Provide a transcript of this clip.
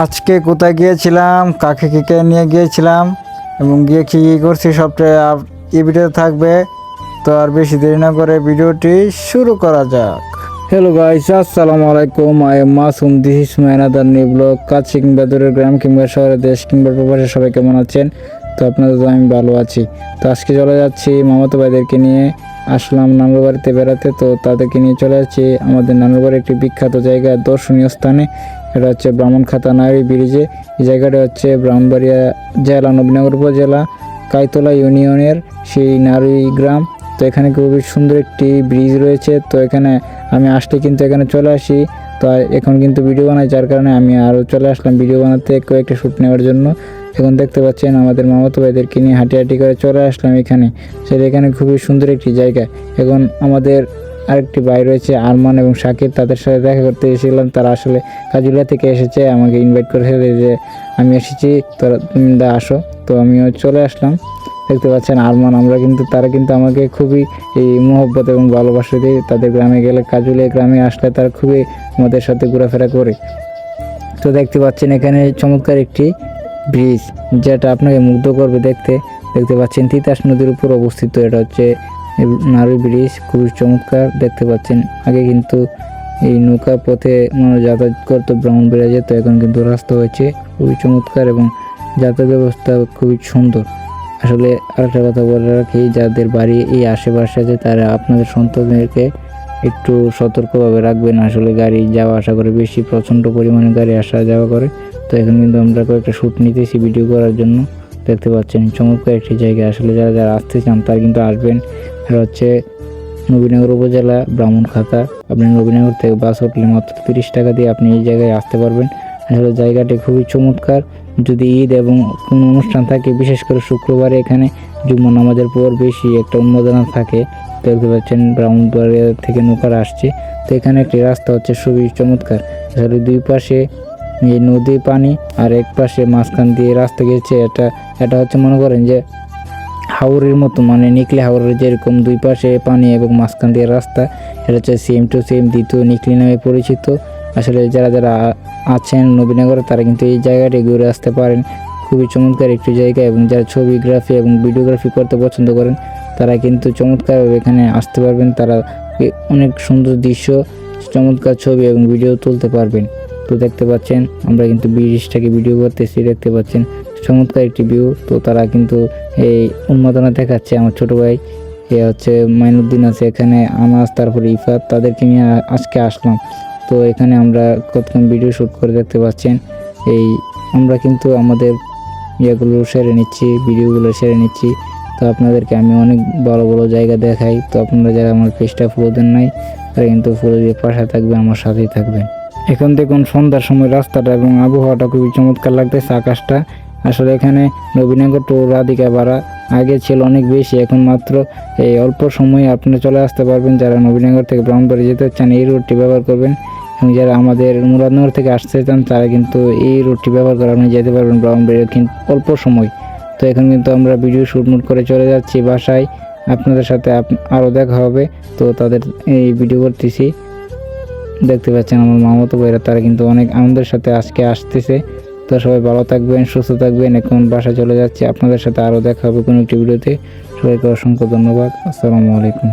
আজকে কোথায় গিয়েছিলাম, কাকে কে নিয়ে গিয়েছিলাম এবং গিয়ে কী কী করছি সবটা এই ভিডিওতে থাকবে। তো আর বেশি দেরি না করে ভিডিওটি শুরু করা যাক। হ্যালো গাইস, আসসালামু আলাইকুম। I am Masum, this is my another new blog. কাছে কিংবা দূরের গ্রাম কিংবা শহরে, দেশ কিংবা প্রবাসে সবাই কেমন আছেন? তো আপনাদের তো আমি ভালো আছি। তো আজকে চলে যাচ্ছি মামাতো ভাইদেরকে নিয়ে। আসলাম নানুর বাড়িতে বেড়াতে, তো তাদেরকে নিয়ে চলে যাচ্ছি আমাদের নানুর বাড়ির একটি বিখ্যাত জায়গা, দর্শনীয় স্থানে। এটা হচ্ছে ব্রাহ্মণখাতা নারী ব্রিজে। এই জায়গাটা হচ্ছে ব্রাহ্মণবাড়িয়া জেলা, নবীনগর উপজেলা, কাইতলা ইউনিয়নের সেই নারী গ্রাম। তো এখানে খুবই সুন্দর একটি ব্রিজ রয়েছে। তো এখানে আমি আসলে কিন্তু এখানে চলে আসি। তো এখন কিন্তু ভিডিও বানাই, যার কারণে আমি আরও চলে আসলাম ভিডিও বানাতে, কয়েকটা শ্যুট নেওয়ার জন্য। এখন দেখতে পাচ্ছেন আমাদের মামাতো ভাইদেরকে নিয়ে হাঁটি হাঁটি করে চলে আসলাম এখানে। সেটা এখানে খুবই সুন্দর একটি জায়গা। এখন আমাদের আরেকটি ভাই রয়েছে আরমান এবং শাকির, তাদের সাথে দেখা করতে এসেছিলাম। তারা আসলে কাজুলিয়া থেকে এসেছে, আমাকে ইনভাইট করেছে যে আমি এসেছি, তোরা তুমি আসো। তো আমিও চলে আসলাম। দেখতে পাচ্ছেন আরমান, তারা কিন্তু আমাকে খুবই এই মোহব্বত এবং ভালোবাসা দিয়ে তাদের গ্রামে গেলে, কাজুলিয়া গ্রামে আসলে তারা খুবই আমাদের সাথে ঘোরাফেরা করে। তো দেখতে পাচ্ছেন এখানে চমৎকার একটি ব্রিজ, যেটা আপনাকে মুগ্ধ করবে দেখতে পাচ্ছেন তিতাস নদীর উপর অবস্থিত। এটা হচ্ছে নারী ব্রিজ, খুবই চমৎকার। দেখতে পাচ্ছেন আগে কিন্তু এই নৌকা পথে মানুষ যাতায়াত করতো ব্রাহ্মণবাড়িয়া যেত, এখন কিন্তু রাস্তা হয়েছে, খুবই চমৎকার এবং যাতায়াত ব্যবস্থা খুবই সুন্দর। আসলে আরেকটা কথা বলে রাখি, যাদের বাড়ি এই আশেপাশে আছে তারা আপনাদের সন্তানদেরকে একটু সতর্কভাবে রাখবেন। আসলে গাড়ি যাওয়া আসা করে, বেশি প্রচণ্ড পরিমাণে গাড়ি আসা যাওয়া করে। তো এখন কিন্তু আমরা কয়েকটা শ্যুট নিতেছি ভিডিও করার জন্য। দেখতে পাচ্ছেন চমৎকার একটি জায়গা। আসলে যারা যারা আসতে চান তারা কিন্তু আসবেন। এটা হচ্ছে নবীনগর উপজেলা ব্রাহ্মণখাতা। আপনি নবীনগর থেকে বাস উঠলে মাত্র 30 টাকা দিয়ে আপনি এই জায়গায় আসতে পারবেন। আসলে জায়গাটি খুবই চমৎকার। যদি ঈদ এবং কোনো অনুষ্ঠান থাকে, বিশেষ করে শুক্রবারে এখানে জুম্মা নামাজের পর বেশি একটা উন্মাদনা থাকে। দেখতে পাচ্ছেন ব্রাহ্মণবাড়িয়া থেকে নৌকারা আসছে। তো এখানে একটি রাস্তা হচ্ছে খুবই চমৎকার। আসলে দুই পাশে এই নদী পানি আর এক পাশে মাঝখান দিয়ে রাস্তা গেছে। এটা হচ্ছে মনে করেন যে হাওরের মতো, মানে নিকলি হাওরের যেরকম দুই পাশে পানি এবং মাঝখান দিয়ে রাস্তা, এটা হচ্ছে সেম টু সেম দ্বিতীয় নিকলি নামে পরিচিত। আসলে যারা যারা আছেন নবীনগরে তারা কিন্তু এই জায়গাটি ঘুরে আসতে পারেন। খুবই চমৎকার একটি জায়গা, এবং যারা ছবিগ্রাফি এবং ভিডিওগ্রাফি করতে পছন্দ করেন তারা কিন্তু চমৎকারভাবে এখানে আসতে পারবেন। তারা অনেক সুন্দর দৃশ্য, চমৎকার ছবি এবং ভিডিও তুলতে পারবেন। তো দেখতে পাচ্ছেন আমরা কিন্তু ব্রিজটাকে ভিডিও করতেছি, দেখতে পাচ্ছেন চমৎকার একটি ভিউ। তো তারা কিন্তু এই উন্মাদনা দেখাচ্ছে। আমার ছোট ভাই এ হচ্ছে মাইনুদ্দিন আছে এখানে, আনাস, তারপরে ইফাত, তাদেরকে নিয়ে আজকে আসলাম। তো এখানে আমরা কতক্ষণ ভিডিও শ্যুট করে দেখতে পাচ্ছেন। আমরা কিন্তু আমাদের ইয়েগুলো সেরে নিচ্ছি, ভিডিওগুলো সেরে নিচ্ছি। তো আপনাদেরকে আমি অনেক ভালো ভালো জায়গা দেখাই। তো আপনারা যারা আমার পেজটা ফলো দেন নাই তারা কিন্তু ফলো দিয়ে পাশে থাকবেন, আমার সাথেই থাকবেন। এখন দেখুন সন্ধ্যার সময় রাস্তাটা এবং আবহাওয়াটা খুবই চমৎকার লাগতেছে, আকাশটা। আসলে এখানে নবীনগর টু রাধিকা ভাড়া আগে ছিল অনেক বেশি, এখন মাত্র এই অল্প সময়ে আপনি চলে আসতে পারবেন। যারা নবীনগর থেকে ব্রাহ্মণবাড়িয়া যেতে চান এই রুটটি ব্যবহার করবেন, এবং যারা আমাদের মুরাদনগর থেকে আসতে চান তারা কিন্তু এই রুটটি ব্যবহার করে আপনি যেতে পারবেন ব্রাহ্মণবাড়িয়া কিন্তু অল্প সময়। তো এখন কিন্তু আমরা ভিডিও শ্যুট করে চলে যাচ্ছি বাসায়। আপনাদের সাথে আরও দেখা হবে। তো তাদের এই ভিডিও করতেছি, দেখতে পাচ্ছেন আমার মামাতো ভাইরা, তারা কিন্তু অনেক আনন্দের সাথে আজকে আসতেছে। তো সবাই ভালো থাকবেন, সুস্থ থাকবেন। এখন বাসায় চলে যাচ্ছি, আপনাদের সাথে আরও দেখা হবে কোনো একটি ভিডিওতে। সবাইকে অসংখ্য ধন্যবাদ। আসসালামু আলাইকুম।